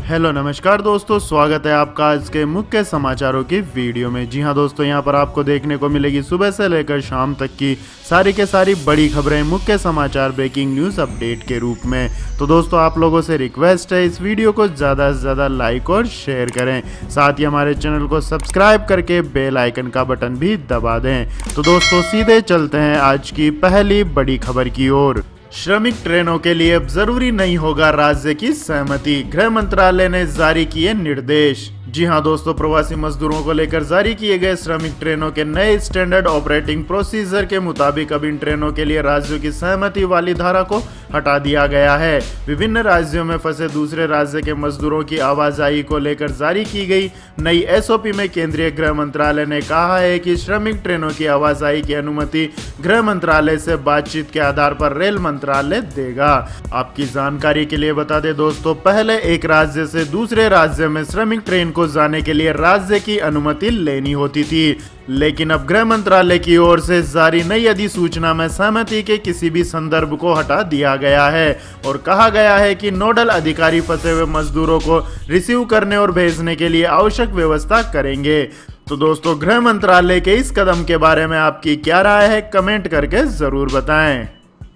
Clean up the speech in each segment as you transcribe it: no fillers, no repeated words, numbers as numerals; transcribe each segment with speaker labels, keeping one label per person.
Speaker 1: Hello नमस्कार दोस्तों, स्वागत है आपका आज के मुख्य समाचारों की वीडियो में। जी हां दोस्तों, यहां पर आपको देखने को मिलेगी सुबह से लेकर शाम तक की सारी के सारी बड़ी खबरें, मुख्य समाचार, ब्रेकिंग न्यूज़ अपडेट के रूप में। तो दोस्तों आप लोगों से रिक्वेस्ट है, इस वीडियो को ज़्यादा से ज़्यादा लाइक और शेयर करें, साथ ही हमारे चैनल को सब्सक्राइब करके बेल आइकन का बटन भी दबा दें। तो दोस्तों सीधे चलते हैं आज की पहली बड़ी खबर की ओर। श्रमिक ट्रेनों के लिए अब जरूरी नहीं होगा राज्य की सहमति, गृह मंत्रालय ने जारी किए निर्देश। जी हां दोस्तों, प्रवासी मजदूरों को लेकर जारी किए गए श्रमिक ट्रेनों के नए स्टैंडर्ड ऑपरेटिंग प्रोसीजर के मुताबिक अब इन ट्रेनों के लिए राज्यों की सहमति वाली धारा को हटा दिया गया है। विभिन्न राज्यों में फंसे दूसरे राज्य के मजदूरों की आवाजाही को लेकर जारी की गई नई एसओपी में केंद्रीय गृह मंत्रालय ने कहा है कि श्रमिक ट्रेनों की आवाजाही की अनुमति गृह मंत्रालय से बातचीत के आधार पर रेल मंत्रालय देगा। आपकी जानकारी के लिए बता दें दोस्तों, पहले एक राज्य से दूसरे राज्य में श्रमिक ट्रेन को जाने के लिए राज्य की अनुमति लेनी होती थी, लेकिन अब गृह मंत्रालय की ओर से जारी नई अधिसूचना में सहमति के किसी भी संदर्भ को हटा दिया गया है और कहा गया है कि नोडल अधिकारी फंसे हुए मजदूरों को रिसीव करने और भेजने के लिए आवश्यक व्यवस्था करेंगे। तो दोस्तों, गृह मंत्रालय के इस कदम के बारे में आपकी क्या राय है, कमेंट करके जरूर बताएं।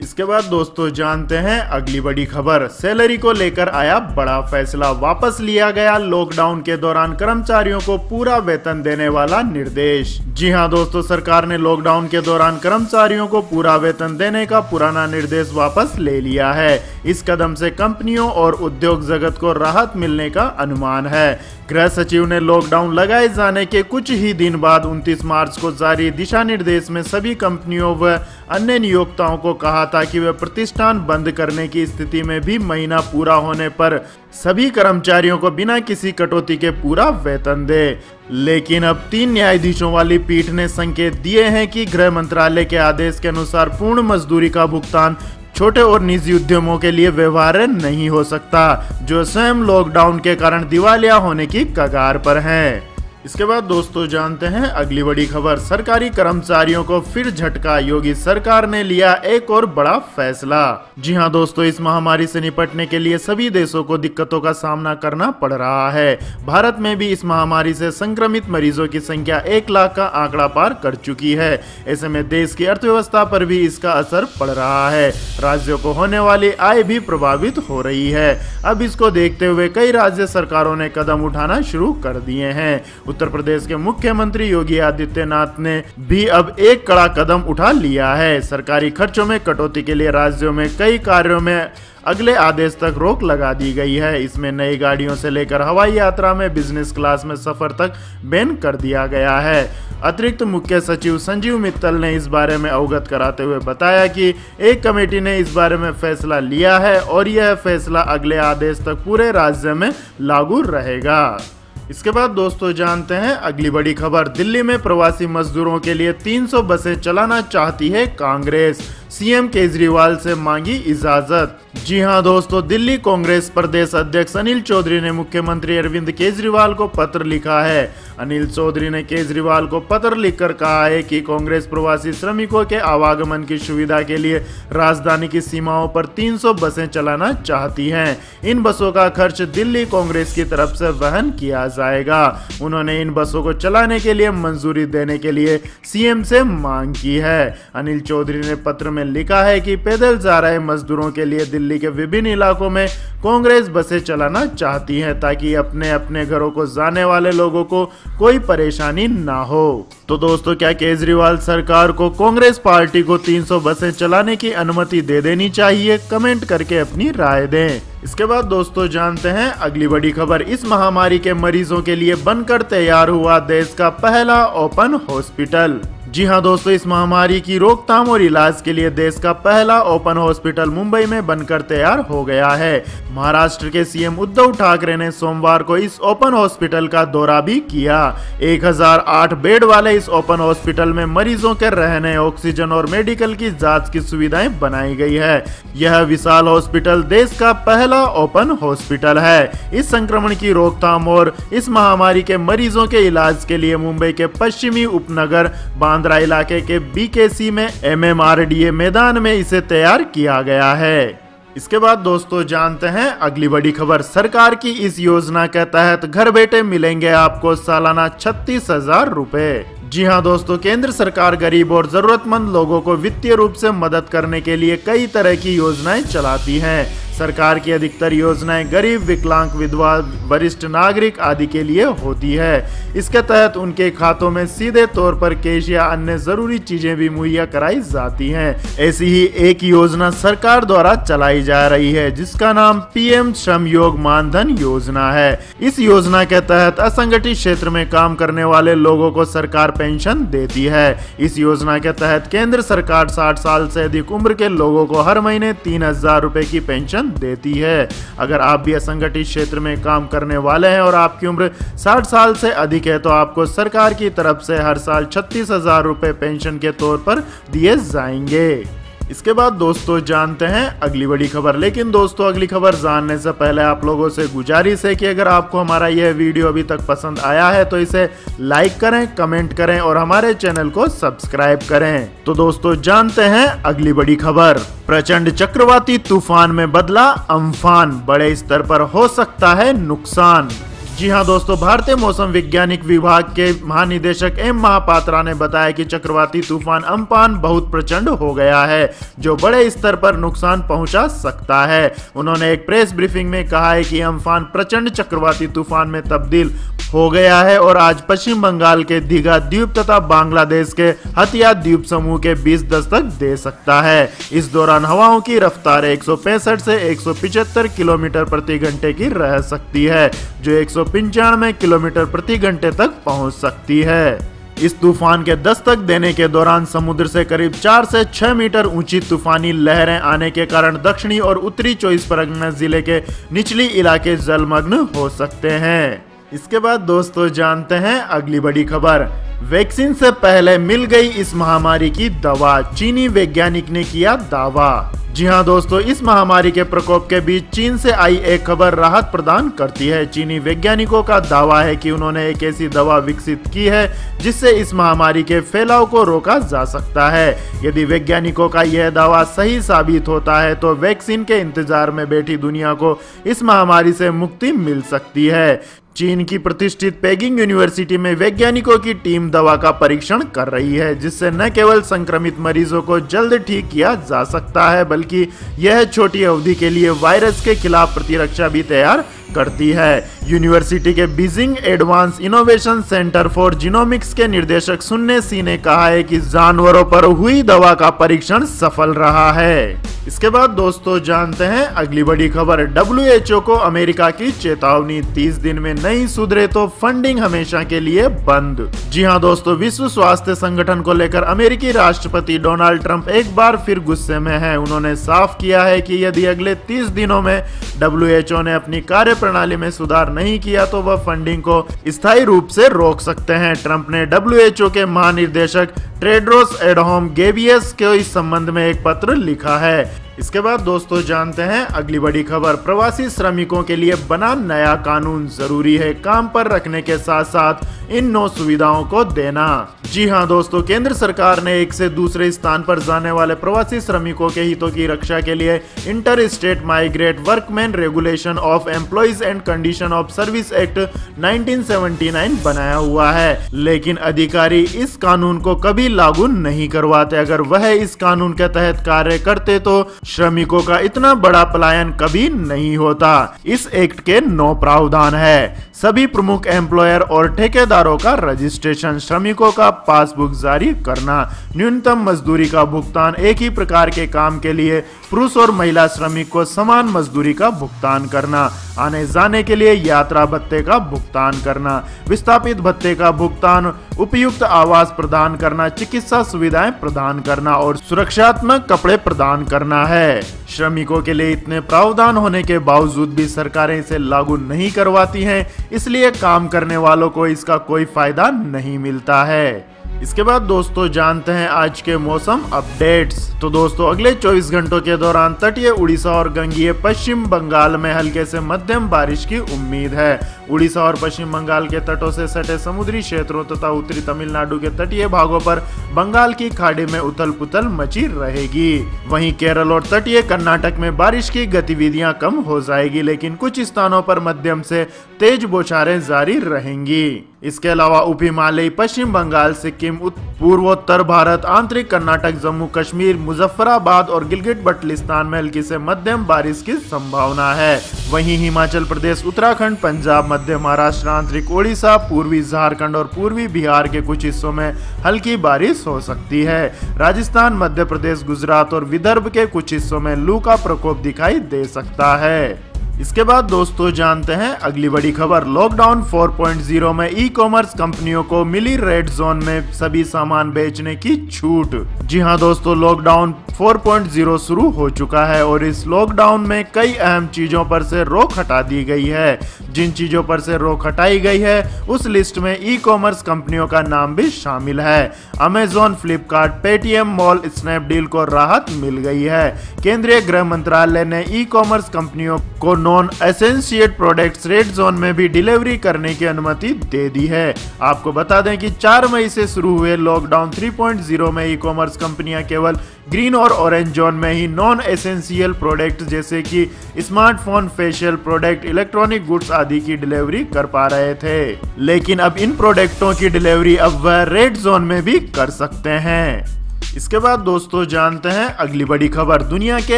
Speaker 1: इसके बाद दोस्तों जानते हैं अगली बड़ी खबर। सैलरी को लेकर आया बड़ा फैसला, वापस लिया गया लॉकडाउन के दौरान कर्मचारियों को पूरा वेतन देने वाला निर्देश। जी हां दोस्तों, सरकार ने लॉकडाउन के दौरान कर्मचारियों को पूरा वेतन देने का पुराना निर्देश वापस ले लिया है। इस कदम से कंपनियों और उद्योग जगत को राहत मिलने का अनुमान है। गृह सचिव ने लॉकडाउन लगाए जाने के कुछ ही दिन बाद 29 मार्च को जारी दिशा निर्देश में सभी कंपनियों व अन्य नियोक्ताओं को कहा था कि वे प्रतिष्ठान बंद करने की स्थिति में भी महीना पूरा होने पर सभी कर्मचारियों को बिना किसी कटौती के पूरा वेतन दे। लेकिन अब 3 न्यायाधीशों वाली पीठ ने संकेत दिए हैं कि गृह मंत्रालय के आदेश के अनुसार पूर्ण मजदूरी का भुगतान छोटे और निजी उद्यमों के लिए व्यवहार्य नहीं हो सकता, जो स्वयं लॉकडाउन के कारण दिवालिया होने की कगार पर हैं। इसके बाद दोस्तों जानते हैं अगली बड़ी खबर। सरकारी कर्मचारियों को फिर झटका, योगी सरकार ने लिया एक और बड़ा फैसला। जी हां दोस्तों, इस महामारी से निपटने के लिए सभी देशों को दिक्कतों का सामना करना पड़ रहा है। भारत में भी इस महामारी से संक्रमित मरीजों की संख्या 1 लाख का आंकड़ा पार कर चुकी है। ऐसे में देश की अर्थव्यवस्था पर भी इसका असर पड़ रहा है। राज्यों को होने वाली आय भी प्रभावित हो रही है। अब इसको देखते हुए कई राज्य सरकारों ने कदम उठाना शुरू कर दिए हैं। उत्तर प्रदेश के मुख्यमंत्री योगी आदित्यनाथ ने भी अब एक कड़ा कदम उठा लिया है। सरकारी खर्चों में कटौती के लिए राज्यों में कई कार्यों में अगले आदेश तक रोक लगा दी गई है। इसमें नई गाड़ियों से लेकर हवाई यात्रा में बिजनेस क्लास में सफर तक बैन कर दिया गया है। अतिरिक्त मुख्य सचिव संजीव मित्तल ने इस बारे में अवगत कराते हुए बताया कि एक कमेटी ने इस बारे में फैसला लिया है और यह फैसला अगले आदेश तक पूरे राज्य में लागू रहेगा। इसके बाद दोस्तों जानते हैं अगली बड़ी खबर। दिल्ली में प्रवासी मजदूरों के लिए 300 बसें चलाना चाहती है कांग्रेस, सीएम केजरीवाल से मांगी इजाजत। जी हां दोस्तों, दिल्ली कांग्रेस प्रदेश अध्यक्ष अनिल चौधरी ने मुख्यमंत्री अरविंद केजरीवाल को पत्र लिखा है। अनिल चौधरी ने केजरीवाल को पत्र लिखकर कहा है कि कांग्रेस प्रवासी श्रमिकों के आवागमन की सुविधा के लिए राजधानी की सीमाओं पर 300 बसें चलाना चाहती हैं। इन बसों का खर्च दिल्ली कांग्रेस की तरफ से वहन किया जाएगा। उन्होंने इन बसों को चलाने के लिए मंजूरी देने के लिए सीएम से मांग की है। अनिल चौधरी ने पत्र में लिखा है कि पैदल जा रहे मजदूरों के लिए दिल्ली के विभिन्न इलाकों में कांग्रेस बसें चलाना चाहती है ताकि अपने अपने घरों को जाने वाले लोगों को कोई परेशानी ना हो। तो दोस्तों, क्या केजरीवाल सरकार को कांग्रेस पार्टी को 300 बसें चलाने की अनुमति दे देनी चाहिए? कमेंट करके अपनी राय दें। इसके बाद दोस्तों जानते हैं अगली बड़ी खबर। इस महामारी के मरीजों के लिए बनकर तैयार हुआ देश का पहला ओपन हॉस्पिटल। जी हां दोस्तों, इस महामारी की रोकथाम और इलाज के लिए देश का पहला ओपन हॉस्पिटल मुंबई में बनकर तैयार हो गया है। महाराष्ट्र के सीएम उद्धव ठाकरे ने सोमवार को इस ओपन हॉस्पिटल का दौरा भी किया। 1008 बेड वाले इस ओपन हॉस्पिटल में मरीजों के रहने, ऑक्सीजन और मेडिकल की जांच की सुविधाएं बनाई गई है। यह विशाल हॉस्पिटल देश का पहला ओपन हॉस्पिटल है। इस संक्रमण की रोकथाम और इस महामारी के मरीजों के इलाज के लिए मुंबई के पश्चिमी उपनगर बांद्रा इलाके के बीकेसी में एमएमआरडीए मैदान में इसे तैयार किया गया है। इसके बाद दोस्तों जानते हैं अगली बड़ी खबर। सरकार की इस योजना के तहत घर बैठे मिलेंगे आपको सालाना 36,000 रुपए। जी हां दोस्तों, केंद्र सरकार गरीब और जरूरतमंद लोगों को वित्तीय रूप से मदद करने के लिए कई तरह की योजनाएं चलाती है। सरकार की अधिकतर योजनाएं गरीब, विकलांग, विधवा, वरिष्ठ नागरिक आदि के लिए होती है। इसके तहत उनके खातों में सीधे तौर पर कैश या अन्य जरूरी चीजें भी मुहैया कराई जाती हैं। ऐसी ही एक योजना सरकार द्वारा चलाई जा रही है जिसका नाम पीएम श्रम योग मानधन योजना है। इस योजना के तहत असंगठित क्षेत्र में काम करने वाले लोगों को सरकार पेंशन देती है। इस योजना के तहत केंद्र सरकार 60 साल से अधिक उम्र के लोगों को हर महीने 3,000 रुपए की पेंशन देती है। अगर आप भी असंगठित क्षेत्र में काम करने वाले हैं और आपकी उम्र 60 साल से अधिक है तो आपको सरकार की तरफ से हर साल 36,000 रुपए पेंशन के तौर पर दिए जाएंगे। इसके बाद दोस्तों जानते हैं अगली बड़ी खबर। लेकिन दोस्तों अगली खबर जानने से पहले आप लोगों से गुजारिश है कि अगर आपको हमारा यह वीडियो अभी तक पसंद आया है तो इसे लाइक करें, कमेंट करें और हमारे चैनल को सब्सक्राइब करें। तो दोस्तों जानते हैं अगली बड़ी खबर। प्रचंड चक्रवाती तूफान में बदला अम्फान, बड़े स्तर पर हो सकता है नुकसान। जी हां दोस्तों, भारतीय मौसम वैज्ञानिक विभाग के महानिदेशक एम महापात्रा ने बताया कि चक्रवाती तूफान अम्फान बहुत प्रचंड हो गया है जो बड़े स्तर पर नुकसान पहुंचा सकता है। उन्होंने एक प्रेस ब्रीफिंग में कहा है कि अम्फान प्रचंड चक्रवाती तूफान में तब्दील हो गया है और आज पश्चिम बंगाल के दीघा द्वीप तथा बांग्लादेश के हथिया द्वीप समूह के बीच दस्तक दे सकता है। इस दौरान हवाओं की रफ्तार 165 से 175 किलोमीटर प्रति घंटे की रह सकती है जो 195 किलोमीटर प्रति घंटे तक पहुंच सकती है। इस तूफान के दस्तक देने के दौरान समुद्र से करीब 4 से 6 मीटर ऊंची तूफानी लहरें आने के कारण दक्षिणी और उत्तरी 24 परगना जिले के निचली इलाके जलमग्न हो सकते हैं। इसके बाद दोस्तों जानते हैं अगली बड़ी खबर। वैक्सीन से पहले मिल गई इस महामारी की दवा, चीनी वैज्ञानिक ने किया दावा। जी हां दोस्तों, इस महामारी के प्रकोप के बीच चीन से आई एक खबर राहत प्रदान करती है। चीनी वैज्ञानिकों का दावा है कि उन्होंने एक ऐसी दवा विकसित की है जिससे इस महामारी के फैलाव को रोका जा सकता है। यदि वैज्ञानिकों का यह दावा सही साबित होता है तो वैक्सीन के इंतजार में बैठी दुनिया को इस महामारी से मुक्ति मिल सकती है। चीन की प्रतिष्ठित पेकिंग यूनिवर्सिटी में वैज्ञानिकों की टीम दवा का परीक्षण कर रही है जिससे न केवल संक्रमित मरीजों को जल्द ठीक किया जा सकता है बल्कि यह छोटी अवधि के लिए वायरस के खिलाफ प्रतिरक्षा भी तैयार करती है। यूनिवर्सिटी के Beijing advance innovation centre for genomics के निदेशक सुन्ने सी ने कहा है कि जानवरों पर हुई दवा का परीक्षण सफल रहा है। इसके बाद दोस्तों जानते हैं अगली बड़ी खबर। WHO को अमेरिका की चेतावनी, 30 दिन में नहीं सुधरे तो फंडिंग हमेशा के लिए बंद। जी हां दोस्तों, विश्व स्वास्थ्य संगठन को लेकर अमेरिकी राष्ट्रपति डोनाल्ड ट्रंप एक बार फिर गुस्से में हैं। उन्होंने साफ किया है कि यदि अगले 30 दिनों में WHO ने अपनी कार्य प्रणाली में सुधार नहीं किया तो वह फंडिंग को स्थायी रूप से रोक सकते हैं। ट्रंप ने WHO के महानिदेशक टेड्रोस एडहानोम घेब्रेयेसस को इस संबंध में एक पत्र लिखा है। इसके बाद दोस्तों जानते हैं अगली बड़ी खबर। प्रवासी श्रमिकों के लिए बना नया कानून, जरूरी है काम पर रखने के साथ साथ इन 9 सुविधाओं को देना। जी हां दोस्तों, केंद्र सरकार ने एक से दूसरे स्थान पर जाने वाले प्रवासी श्रमिकों के हितों की रक्षा के लिए inter state migrate workman regulation of employees and condition of service act 1979 बनाया हुआ है, लेकिन अधिकारी इस कानून को कभी लागू नहीं करवाते। अगर वह इस कानून के तहत कार्य करते तो श्रमिकों का इतना बड़ा पलायन कभी नहीं होता। इस एक्ट के 9 प्रावधान है। सभी प्रमुख एम्प्लॉयर और ठेकेदारों का रजिस्ट्रेशन, श्रमिकों का पासबुक जारी करना, न्यूनतम मजदूरी का भुगतान, एक ही प्रकार के काम के लिए पुरुष और महिला श्रमिक को समान मजदूरी का भुगतान करना, आने जाने के लिए यात्रा भत्ते का भुगतान करना, विस्थापित भत्ते का भुगतान, उपयुक्त आवास प्रदान करना, चिकित्सा सुविधाएं प्रदान करना और सुरक्षात्मक कपड़े प्रदान करना है। श्रमिकों के लिए इतने प्रावधान होने के बावजूद भी सरकारें इसे लागू नहीं करवाती हैं, इसलिए काम करने वालों को इसका कोई फायदा नहीं मिलता है। इसके बाद दोस्तों जानते हैं आज के मौसम अपडेट्स। तो दोस्तों अगले 24 घंटों के दौरान तटीय उड़ीसा और गंगीय पश्चिम बंगाल में हल्के से मध्यम बारिश की उम्मीद है। उड़ीसा और पश्चिम बंगाल के तटों से सटे समुद्री क्षेत्रों तथा उत्तरी तमिलनाडु के तटीय भागों पर बंगाल की खाड़ी में उथल पुथल मची रहेगी। वहीं केरल और तटीय कर्नाटक में बारिश की गतिविधियां कम हो जाएगी, लेकिन कुछ स्थानों पर मध्यम से तेज बौछारें जारी रहेंगी। इसके अलावा उप हिमालयी पश्चिम बंगाल, सिक्किम, पूर्वोत्तर भारत, आंतरिक कर्नाटक, जम्मू कश्मीर, मुजफ्फराबाद और गिलगित बल्टिस्तान में हल्की से मध्यम बारिश की संभावना है। वहीं हिमाचल प्रदेश, उत्तराखंड, पंजाब, मध्य महाराष्ट्र, आंतरिक ओडिशा, पूर्वी झारखंड और पूर्वी बिहार के कुछ हिस्सों में हल्की बारिश हो सकती है। राजस्थान, मध्य प्रदेश, गुजरात और विदर्भ के कुछ हिस्सों में लू का प्रकोप दिखाई दे सकता है। इसके बाद दोस्तों जानते हैं अगली बड़ी खबर। लॉकडाउन 4.0 में ई कॉमर्स कंपनियों को मिली रेड जोन में सभी सामान बेचने की छूट। जी हां दोस्तों, लॉकडाउन 4.0 शुरू हो चुका है और इस लॉकडाउन में कई अहम चीजों पर से रोक हटा दी गई है। जिन चीजों पर से रोक हटाई गई है उस लिस्ट में ई कॉमर्स कंपनियों का नाम भी शामिल है। Amazon, Flipkart, Paytm mall, Snapdeal को राहत मिल गई है। केंद्रीय गृह मंत्रालय ने ई कॉमर्स कंपनियों को non essential products red zone में भी डिलीवरी करने की अनुमति दे दी है। आपको बता दें कि 4 मई से शुरू हुए लॉकडाउन 3.0 में ई कॉमर्स कंपनियां केवल ग्रीन और ऑरेंज जोन में ही नॉन एसेंशियल प्रोडक्ट जैसे कि smartphone, facial product, electronic goods आदि की डिलीवरी कर पा रहे थे, लेकिन अब इन प्रोडक्टों की डिलीवरी अब वह रेड जोन में भी कर सकते हैं। इसके बाद दोस्तों जानते हैं अगली बड़ी खबर। दुनिया के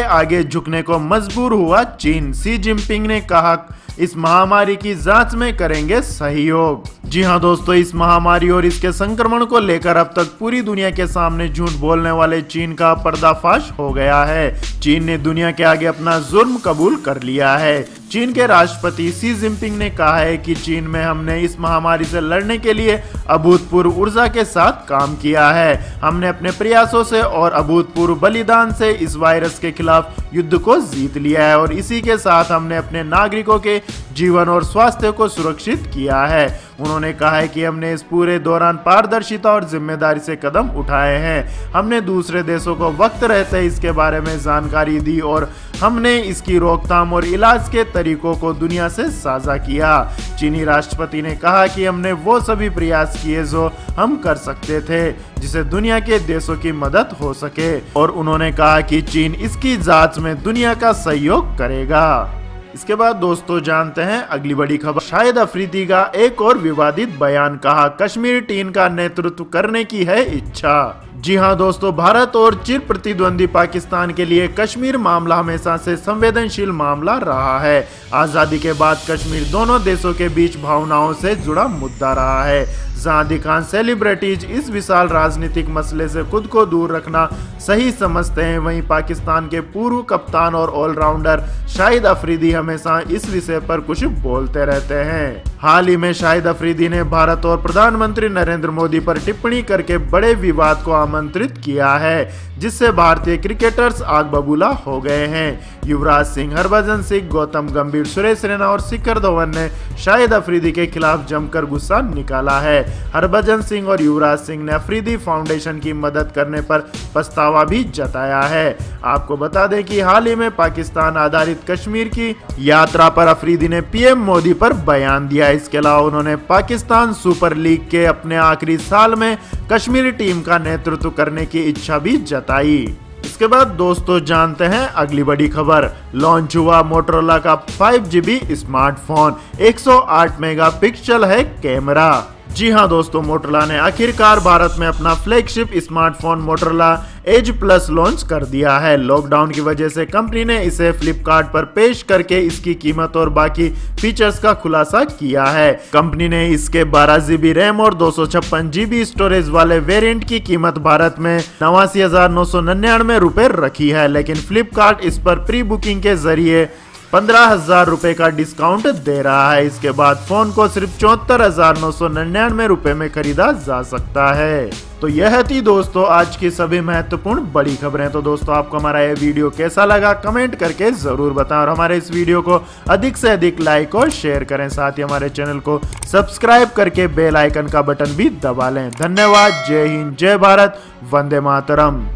Speaker 1: आगे झुकने को मजबूर हुआ चीन। शी जिनपिंग ने कहा इस महामारी की जांच में करेंगे सहयोग। जी हां दोस्तों, इस महामारी और इसके संक्रमण को लेकर अब तक पूरी दुनिया के सामने झूठ बोलने वाले चीन का पर्दाफाश हो गया है। चीन ने दुनिया के आगे अपना जुर्म कबूल कर लिया है। चीन के राष्ट्रपति शी जिनपिंग ने कहा है कि चीन में हमने इस महामारी से लड़ने के लिए अभूतपूर्व ऊर्जा के साथ काम किया है। हमने अपने प्रयासों से और अभूतपूर्व बलिदान से इस वायरस के खिलाफ युद्ध को जीत लिया है और इसी के साथ हमने अपने नागरिकों के जीवन और स्वास्थ्य को सुरक्षित किया है। उन्होंने कहा है कि हमने इस पूरे दौरान पारदर्शिता और जिम्मेदारी से कदम उठाए हैं। हमने दूसरे देशों को वक्त रहते इसके बारे में जानकारी दी और हमने इसकी रोकथाम और इलाज के तरीकों को दुनिया से साझा किया। चीनी राष्ट्रपति ने कहा कि हमने वो सभी प्रयास किए जो हम कर सकते थे जिससे दुनिया के देशों की मदद हो सके और उन्होंने कहा कि चीन इसकी जांच में दुनिया का सहयोग करेगा। इसके बाद दोस्तों जानते हैं अगली बड़ी खबर। शाहिद अफरीदी का एक और विवादित बयान, कहा कश्मीर टीम का नेतृत्व करने की है इच्छा। जी हां दोस्तों, भारत और चिर प्रतिद्वंदी पाकिस्तान के लिए कश्मीर मामला हमेशा से संवेदनशील मामला रहा है। आजादी के बाद कश्मीर दोनों देशों के बीच भावनाओं से जुड़ा मुद्दा रहा है, जहां अधिकांश सेलिब्रिटीज इस विशाल राजनीतिक मसले से खुद को दूर रखना सही समझते हैं। वहीं पाकिस्तान के पूर्व कप्तान और ऑलराउंडर शाहिद अफरीदी हमेशा इस विषय पर कुछ बोलते रहते हैं। हाल ही में शाहिद अफरीदी ने भारत और प्रधानमंत्री नरेंद्र मोदी पर टिप्पणी करके बड़े विवाद को आमंत्रित किया है, जिससे भारतीय क्रिकेटर्स आग बबूला हो गए हैं। युवराज सिंह, हरभजन सिंह, गौतम गंभीर, सुरेश रैना और शिखर धवन ने शाहिद अफरीदी के खिलाफ जमकर गुस्सा निकाला है। हरभजन सिंह और युवराज सिंह ने अफरीदी फाउंडेशन की मदद करने पर पछतावा भी जताया है। आपको बता दें कि हाल ही में पाकिस्तान आधारित कश्मीर की यात्रा पर अफरीदी ने पीएम मोदी पर बयान दिया। इसके अलावा उन्होंने पाकिस्तान सुपर लीग के अपने आखिरी साल में कश्मीरी टीम का नेतृत्व करने की इच्छा भी जताई। इसके बाद दोस्तों जानते हैं अगली बड़ी खबर। लॉन्च हुआ मोटोरोला का 5GB स्मार्टफोन, 108 मेगापिक्सल है कैमरा। जी हां दोस्तों, मोटोरोला ने आखिरकार भारत में अपना flagship smartphone Motorola Edge plus launch कर दिया है। लॉकडाउन की वजह से कंपनी ने इसे फ्लिपकार्ट पर पेश करके इसकी कीमत और बाकी फीचर्स का खुलासा किया है। कंपनी ने इसके 12GB रैम और 256GB स्टोरेज वाले वेरिएंट की कीमत भारत में 89,999 रुपए रखी है, लेकिन फ्लिपकार्ट इस पर प्री बुकिंग के जरिए 15,000 रुपए का डिस्काउंट दे रहा है। इसके बाद फोन को सिर्फ 74,999 रुपए में खरीदा जा सकता है। तो यह थी दोस्तों आज की सभी महत्वपूर्ण बड़ी खबरें। तो दोस्तों आपको हमारा यह वीडियो कैसा लगा कमेंट करके जरूर बताएं और हमारे इस वीडियो को अधिक से अधिक लाइक और शेयर करें। साथ ही हमारे चैनल को सब्सक्राइब करके बेल आइकन का बटन भी दबा लें। धन्यवाद। जय हिंद, जय भारत, वंदे मातरम।